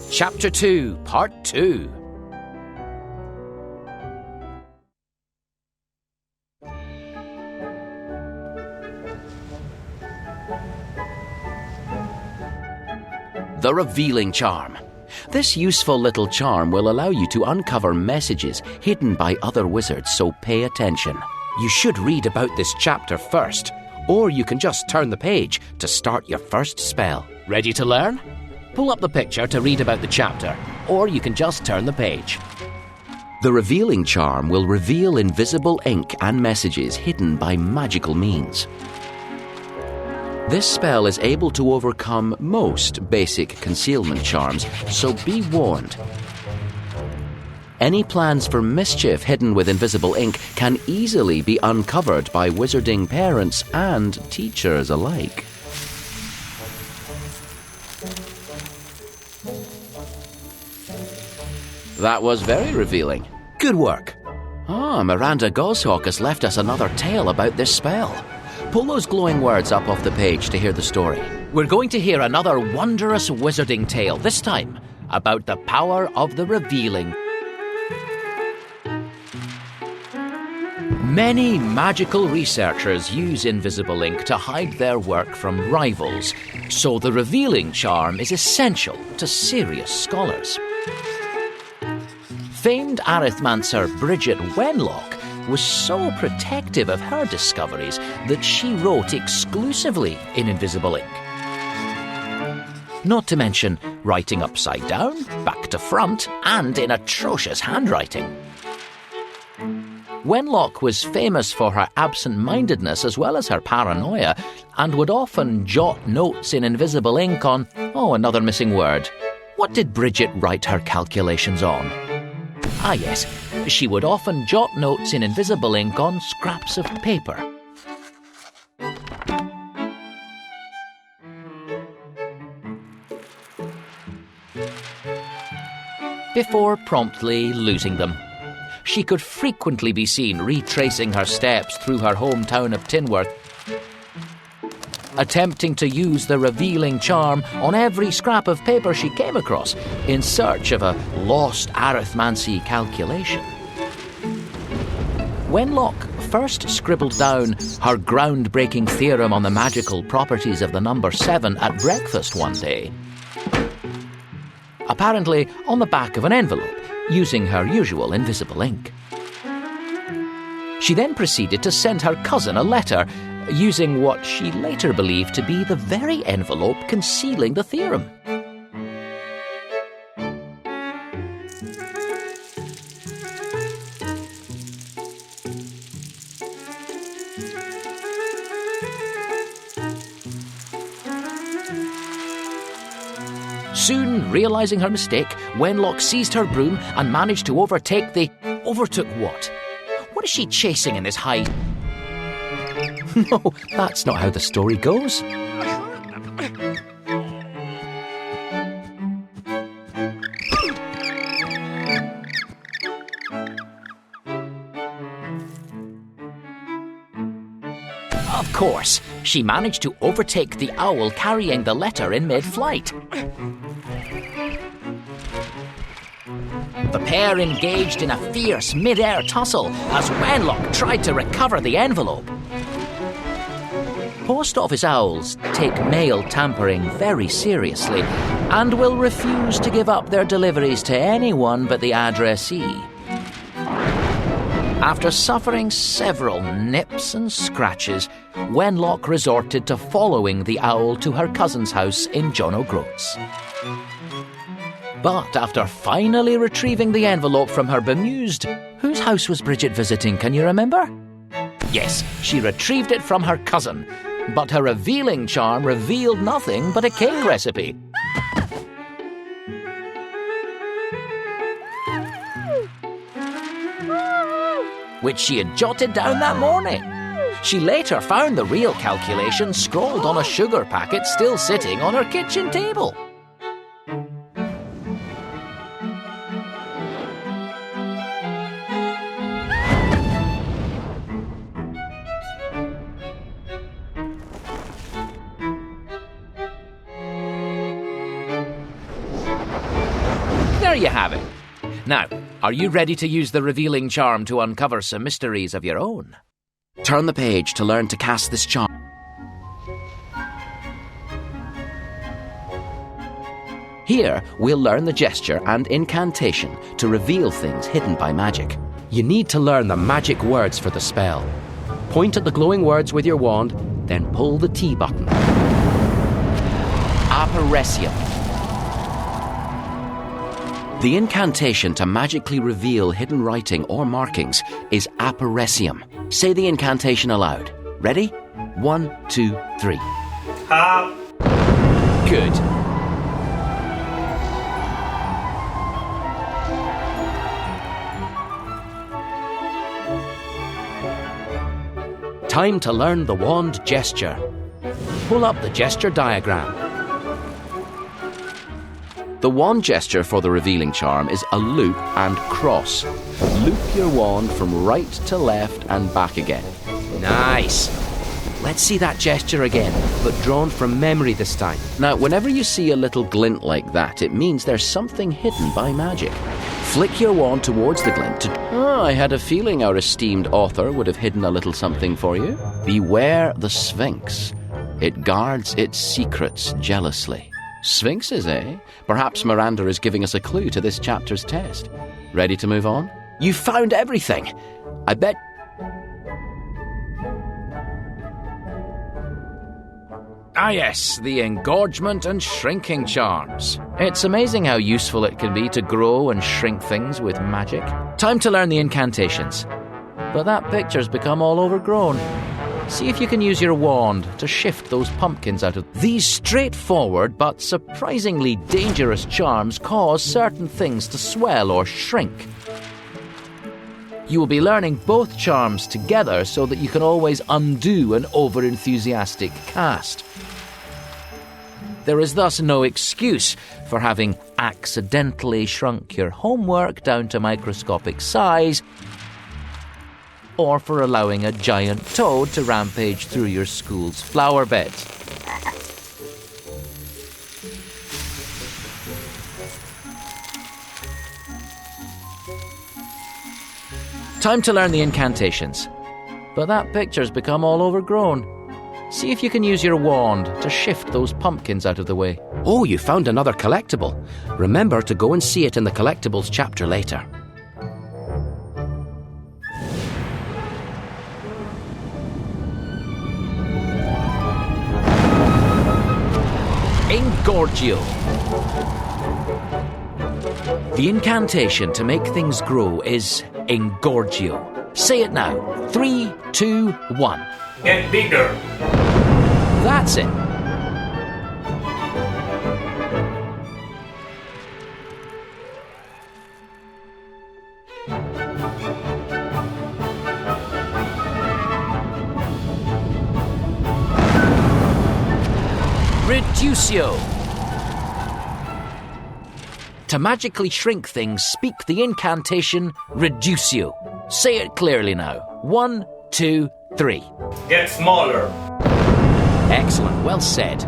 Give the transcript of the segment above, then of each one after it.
Chapter 2, Part 2. The Revealing Charm. This useful little charm will allow you to uncover messages hidden by other wizards, so pay attention. You should read about this chapter first, or you can just turn the page to start your first spell. Ready to learn? Pull up the picture to read about the chapter, or you can just turn the page. The Revealing Charm will reveal invisible ink and messages hidden by magical means. This spell is able to overcome most basic concealment charms, so be warned. Any plans for mischief hidden with invisible ink can easily be uncovered by wizarding parents and teachers alike. That was very revealing. Good work. Miranda Goshawk has left us another tale about this spell. Pull those glowing words up off the page to hear the story. We're going to hear another wondrous wizarding tale, this time about the power of the revealing. Many magical researchers use invisible ink to hide their work from rivals, so the revealing charm is essential to serious scholars. Famed arithmancer Bridget Wenlock was so protective of her discoveries that she wrote exclusively in invisible ink. Not to mention writing upside down, back to front, and in atrocious handwriting. Wenlock was famous for her absent-mindedness as well as her paranoia, and would often jot notes in invisible ink on, another missing word. What did Bridget write her calculations on? Yes, she would often jot notes in invisible ink on scraps of paper. Before promptly losing them. She could frequently be seen retracing her steps through her hometown of Tinworth, attempting to use the revealing charm on every scrap of paper she came across in search of a lost arithmancy calculation. Wenlock first scribbled down her groundbreaking theorem on the magical properties of the number 7 at breakfast one day, apparently on the back of an envelope, using her usual invisible ink. She then proceeded to send her cousin a letter, using what she later believed to be the very envelope concealing the theorem. Soon, realising her mistake, Wenlock seized her broom and managed to overtake the... Overtook what? What is she chasing in this high... No, that's not how the story goes. Of course, she managed to overtake the owl carrying the letter in mid-flight. The pair engaged in a fierce mid-air tussle as Wenlock tried to recover the envelope. Post office owls take mail tampering very seriously and will refuse to give up their deliveries to anyone but the addressee. After suffering several nips and scratches, Wenlock resorted to following the owl to her cousin's house in John O'Groats. But after finally retrieving the envelope from her bemused... Whose house was Bridget visiting, can you remember? Yes, she retrieved it from her cousin, but her revealing charm revealed nothing but a cake recipe. Which she had jotted down that morning. She later found the real calculation scrawled on a sugar packet still sitting on her kitchen table. you have it. Now, are you ready to use the revealing charm to uncover some mysteries of your own? Turn the page to learn to cast this charm. Here, we'll learn the gesture and incantation to reveal things hidden by magic. You need to learn the magic words for the spell. Point at the glowing words with your wand, then pull the T button. Aparecium. The incantation to magically reveal hidden writing or markings is Aparecium. Say the incantation aloud. Ready? 1, 2, 3. Good. Time to learn the wand gesture. Pull up the gesture diagram. The wand gesture for the revealing charm is a loop and cross. Loop your wand from right to left and back again. Nice! Let's see that gesture again, but drawn from memory this time. Now, whenever you see a little glint like that, it means there's something hidden by magic. Flick your wand towards the glint to... I had a feeling our esteemed author would have hidden a little something for you. Beware the sphinx. It guards its secrets jealously. Sphinxes, eh? Perhaps Miranda is giving us a clue to this chapter's test. Ready to move on? You found everything! I bet... Ah yes, the engorgement and shrinking charms. It's amazing how useful it can be to grow and shrink things with magic. Time to learn the incantations. But that picture's become all overgrown. See if you can use your wand to shift those pumpkins out of... These straightforward but surprisingly dangerous charms cause certain things to swell or shrink. You will be learning both charms together so that you can always undo an over-enthusiastic cast. There is thus no excuse for having accidentally shrunk your homework down to microscopic size, or for allowing a giant toad to rampage through your school's flower beds. Time to learn the incantations. But that picture's become all overgrown. See if you can use your wand to shift those pumpkins out of the way. Oh, you found another collectible. Remember to go and see it in the collectibles chapter later. Engorgio. The incantation to make things grow is Engorgio. Say it now. 3, 2, 1. Get bigger. That's it. Reducio. To magically shrink things, speak the incantation Reducio. Say it clearly now. 1, 2, 3. Get smaller. Excellent, well said.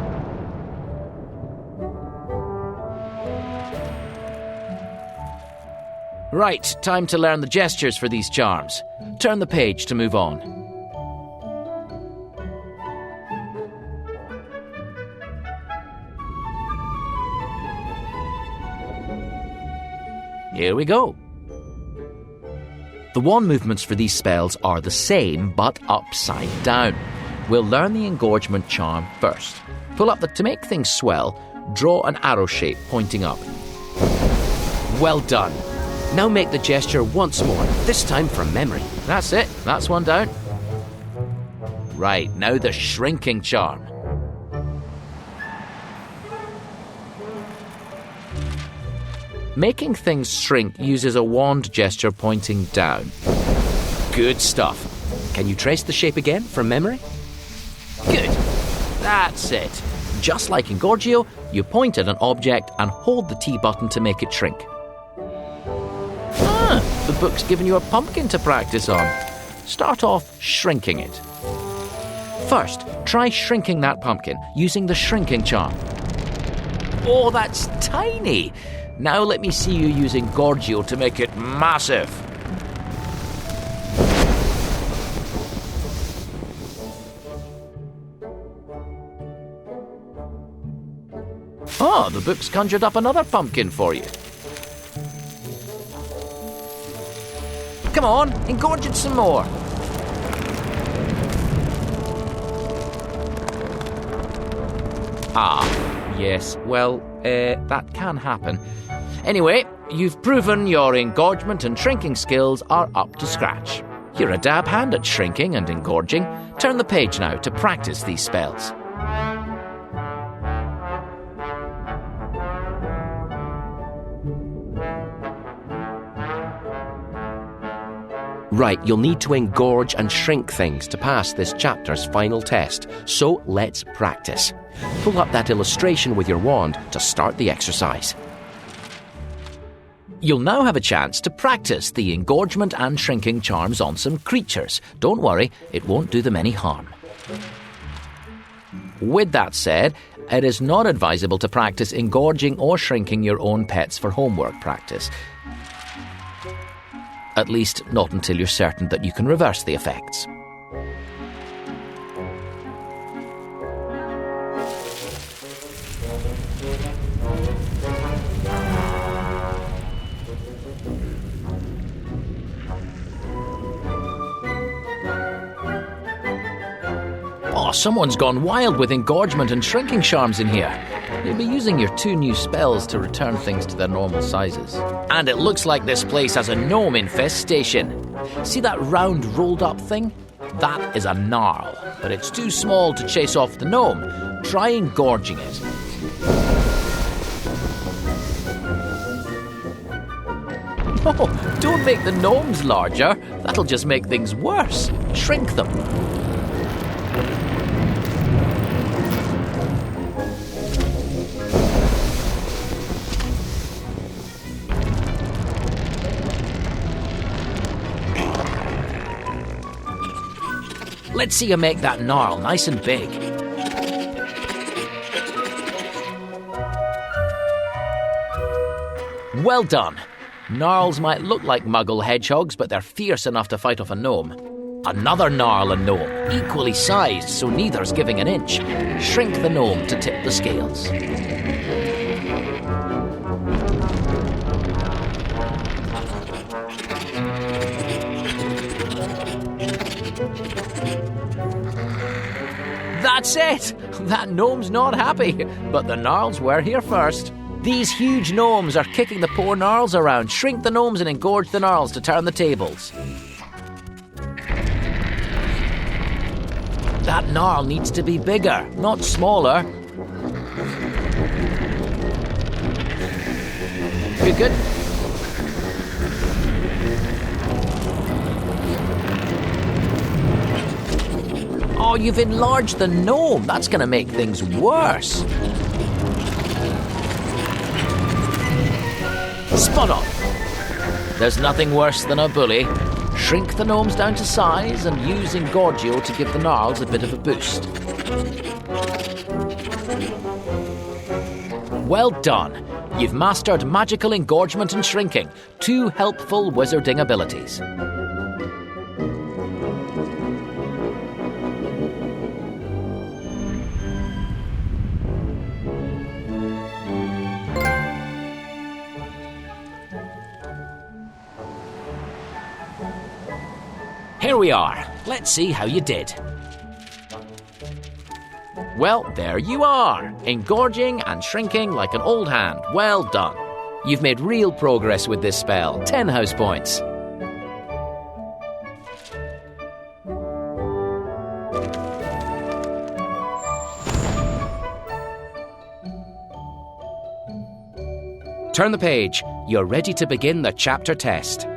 Right, time to learn the gestures for these charms. Turn the page to move on. Here we go. The wand movements for these spells are the same, but upside down. We'll learn the engorgement charm first. Pull up to make things swell, draw an arrow shape pointing up. Well done. Now make the gesture once more, this time from memory. That's it, that's one down. Right, now the shrinking charm. Making things shrink uses a wand gesture pointing down. Good stuff. Can you trace the shape again from memory? Good. That's it. Just like in Engorgio, you point at an object and hold the T button to make it shrink. The book's given you a pumpkin to practice on. Start off shrinking it. First, try shrinking that pumpkin using the shrinking charm. Oh, that's tiny! Now let me see you use Engorgio to make it massive. Oh, the book's conjured up another pumpkin for you. Come on, engorge it some more. Ah, yes, well, that can happen. Anyway, you've proven your engorgement and shrinking skills are up to scratch. You're a dab hand at shrinking and engorging. Turn the page now to practice these spells. Right, you'll need to engorge and shrink things to pass this chapter's final test, so let's practice. Pull up that illustration with your wand to start the exercise. You'll now have a chance to practice the engorgement and shrinking charms on some creatures. Don't worry, it won't do them any harm. With that said, it is not advisable to practice engorging or shrinking your own pets for homework practice. At least not until you're certain that you can reverse the effects. Oh, someone's gone wild with engorgement and shrinking charms in here. You'll be using your 2 new spells to return things to their normal sizes. And it looks like this place has a gnome infestation. See that round rolled up thing? That is a gnarl, but it's too small to chase off the gnome. Try engorging it. Oh, don't make the gnomes larger. That'll just make things worse. Shrink them. Let's see you make that gnarl nice and big. Well done. Gnarls might look like muggle hedgehogs, but they're fierce enough to fight off a gnome. Another gnarl and gnome, equally sized, so neither's giving an inch. Shrink the gnome to tip the scales. That's it! That gnome's not happy, but the gnarls were here first. These huge gnomes are kicking the poor gnarls around. Shrink the gnomes and engorge the gnarls to turn the tables. That gnarl needs to be bigger, not smaller. Good, good. Oh, you've enlarged the gnome. That's going to make things worse. Spot on. There's nothing worse than a bully. Shrink the gnomes down to size and use Engorgio to give the gnarls a bit of a boost. Well done. You've mastered magical engorgement and shrinking, 2 helpful wizarding abilities. Here we are. Let's see how you did. Well, there you are. Engorging and shrinking like an old hand. Well done. You've made real progress with this spell. 10 house points. Turn the page. You're ready to begin the chapter test.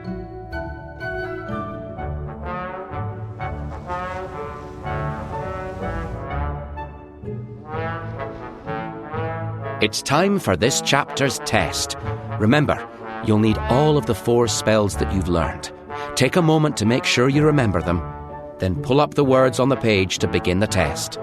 It's time for this chapter's test. Remember, you'll need all of the 4 spells that you've learned. Take a moment to make sure you remember them, then pull up the words on the page to begin the test.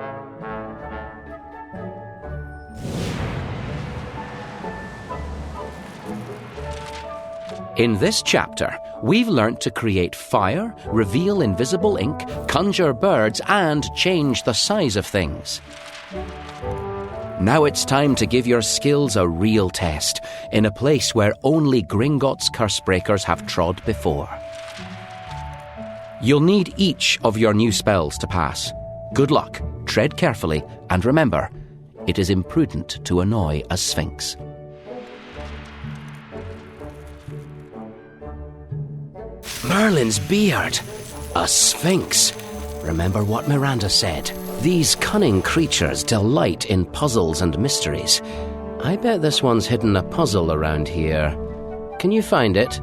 In this chapter, we've learnt to create fire, reveal invisible ink, conjure birds, and change the size of things. Now it's time to give your skills a real test, in a place where only Gringotts Cursebreakers have trod before. You'll need each of your new spells to pass. Good luck, tread carefully, and remember, it is imprudent to annoy a sphinx. Merlin's beard! A sphinx! Remember what Miranda said. These cunning creatures delight in puzzles and mysteries. I bet this one's hidden a puzzle around here. Can you find it?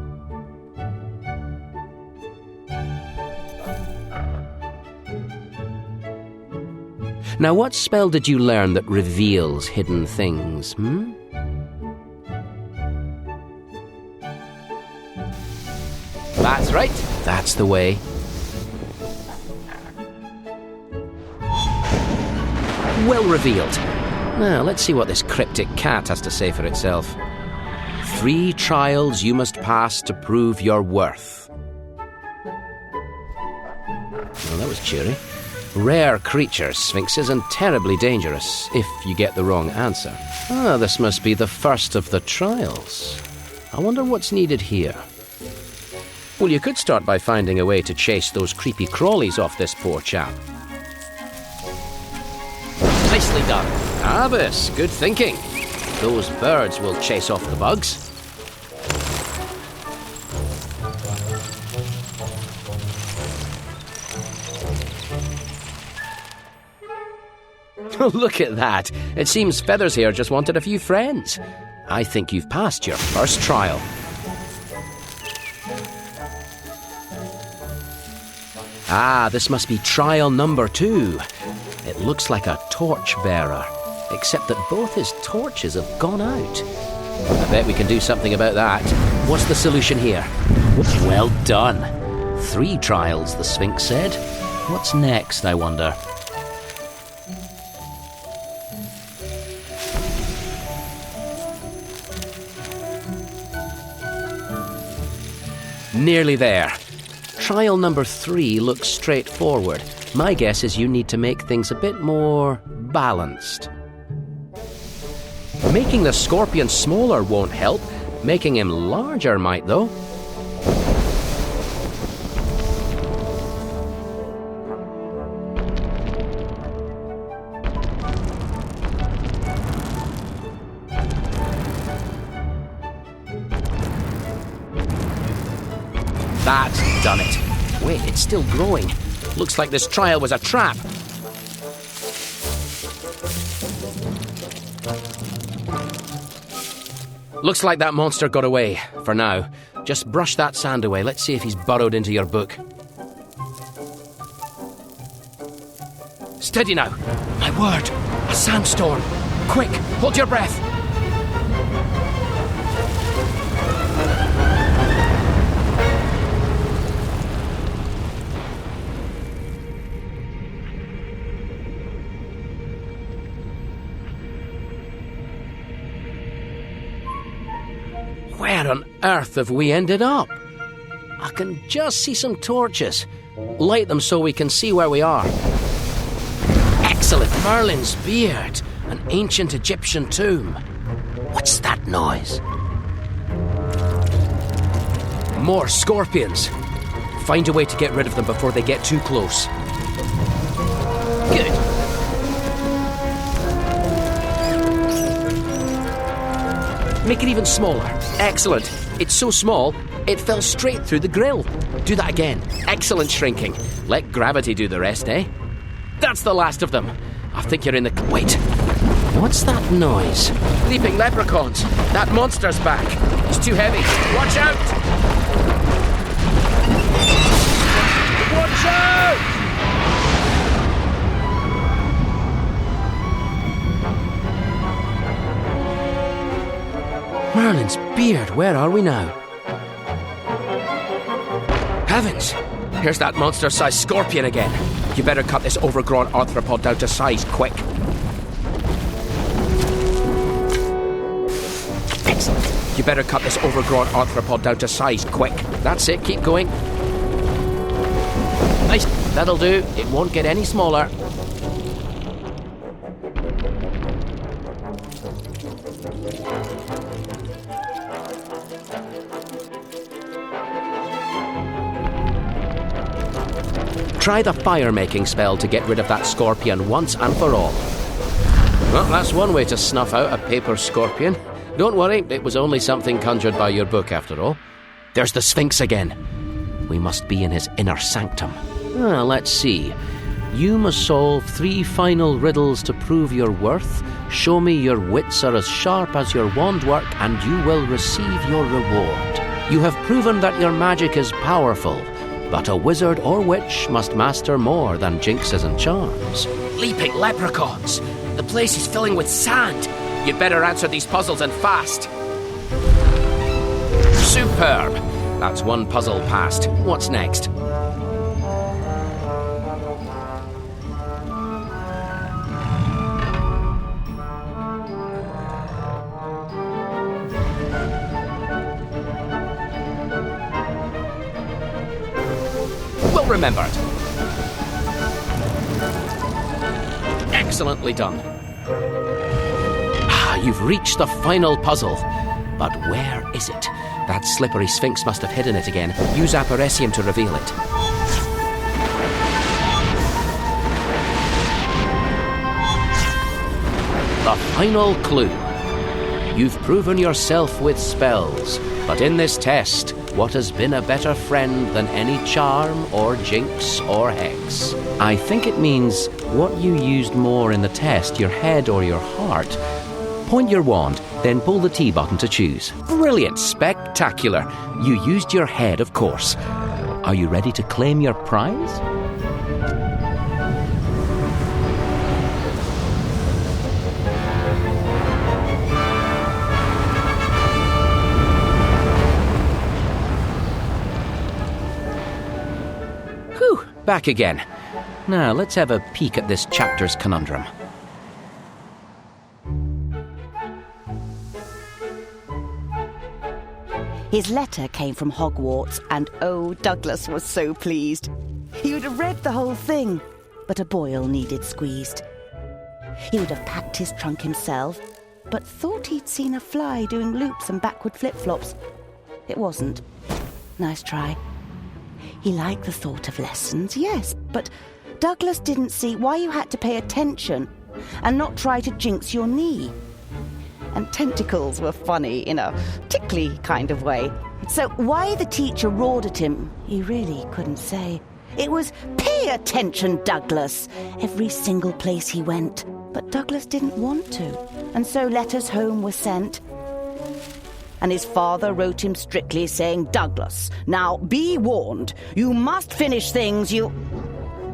Now, what spell did you learn that reveals hidden things, That's right. That's the way. Well revealed. Now, let's see what this cryptic cat has to say for itself. 3 trials you must pass to prove your worth. Well, that was cheery. Rare creatures, sphinxes, and terribly dangerous if you get the wrong answer. This must be the first of the trials. I wonder what's needed here. Well, you could start by finding a way to chase those creepy crawlies off this poor chap. Nicely done. Abbas, good thinking. Those birds will chase off the bugs. Look at that. It seems Feathers here just wanted a few friends. I think you've passed your first trial. This must be trial number 2. It looks like a torch-bearer, except that both his torches have gone out. I bet we can do something about that. What's the solution here? Well done. 3 trials, the Sphinx said. What's next, I wonder? Nearly there. Trial number 3 looks straightforward. My guess is you need to make things a bit more balanced. Making the scorpion smaller won't help. Making him larger might, though. That's done it. Wait, it's still growing. Looks like this trial was a trap. Looks like that monster got away, for now. Just brush that sand away. Let's see if he's burrowed into your book. Steady now. My word, a sandstorm. Quick, hold your breath. Where on earth have we ended up? I can just see some torches. Light them so we can see where we are. Excellent. Merlin's beard. An ancient Egyptian tomb. What's that noise? More scorpions. Find a way to get rid of them before they get too close. Good. Make it even smaller. Excellent. It's so small, it fell straight through the grill. Do that again. Excellent shrinking. Let gravity do the rest, eh? That's the last of them. I think you're in the... Wait. What's that noise? Leaping leprechauns. That monster's back. He's too heavy. Watch out! Watch out! Merlin's beard, where are we now? Heavens! Here's that monster-sized scorpion again. You better cut this overgrown arthropod down to size, quick. Excellent. You better cut this overgrown arthropod down to size, quick. That's it, keep going. Nice, that'll do. It won't get any smaller. Try the fire-making spell to get rid of that scorpion once and for all. Well, that's one way to snuff out a paper scorpion. Don't worry, it was only something conjured by your book after all. There's the Sphinx again. We must be in his inner sanctum. Let's see. You must solve 3 final riddles to prove your worth. Show me your wits are as sharp as your wand work, and you will receive your reward. You have proven that your magic is powerful, but a wizard or witch must master more than jinxes and charms. Leaping leprechauns! The place is filling with sand! You'd better answer these puzzles and fast. Superb! That's one puzzle passed. What's next? Well remembered. Excellently done. You've reached the final puzzle. But where is it? That slippery sphinx must have hidden it again. Use Aparecium to reveal it. The final clue. You've proven yourself with spells, but in this test, what has been a better friend than any charm or jinx or hex? I think it means what you used more in the test, your head or your heart. Point your wand, then pull the T button to choose. Brilliant, spectacular. You used your head, of course. Are you ready to claim your prize? Whew, back again. Now, let's have a peek at this chapter's conundrum. His letter came from Hogwarts, and oh, Douglas was so pleased. He would have read the whole thing, but a boil needed squeezed. He would have packed his trunk himself, but thought he'd seen a fly doing loops and backward flip-flops. It wasn't. Nice try. He liked the thought of lessons, yes, but Douglas didn't see why you had to pay attention and not try to jinx your knee. And tentacles were funny in a tickly kind of way. So why the teacher roared at him, he really couldn't say. It was, "Pay attention, Douglas," every single place he went. But Douglas didn't want to, and so letters home were sent. And his father wrote him strictly saying, "Douglas, now be warned. You must finish things you..."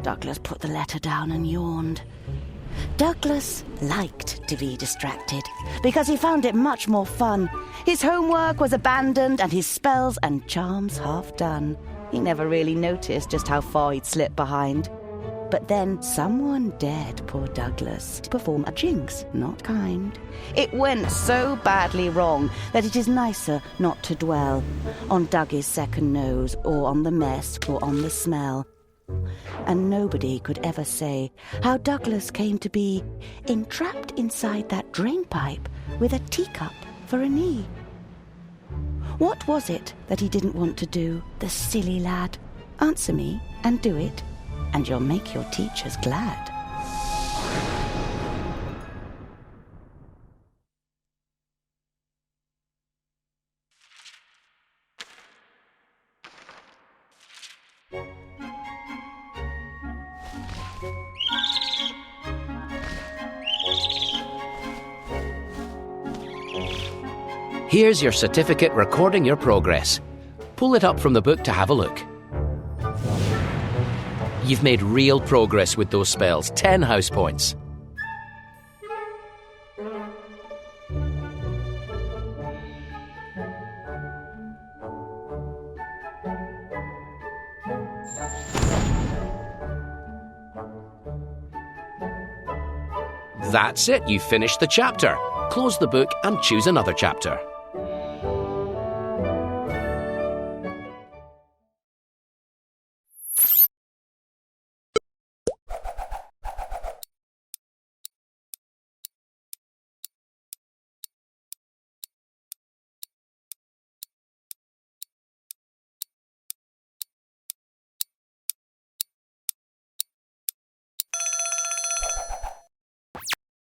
Douglas put the letter down and yawned. Douglas liked to be distracted because he found it much more fun. His homework was abandoned and his spells and charms half done. He never really noticed just how far he'd slipped behind. But then someone dared poor Douglas to perform a jinx, not kind. It went so badly wrong that it is nicer not to dwell on Dougie's second nose or on the mess or on the smell. And nobody could ever say how Douglas came to be entrapped inside that drain pipe with a teacup for a knee. What was it that he didn't want to do, the silly lad? Answer me and do it, and you'll make your teachers glad. Here's your certificate recording your progress. Pull it up from the book to have a look. You've made real progress with those spells. 10 house points. That's it, you've finished the chapter. Close the book and choose another chapter.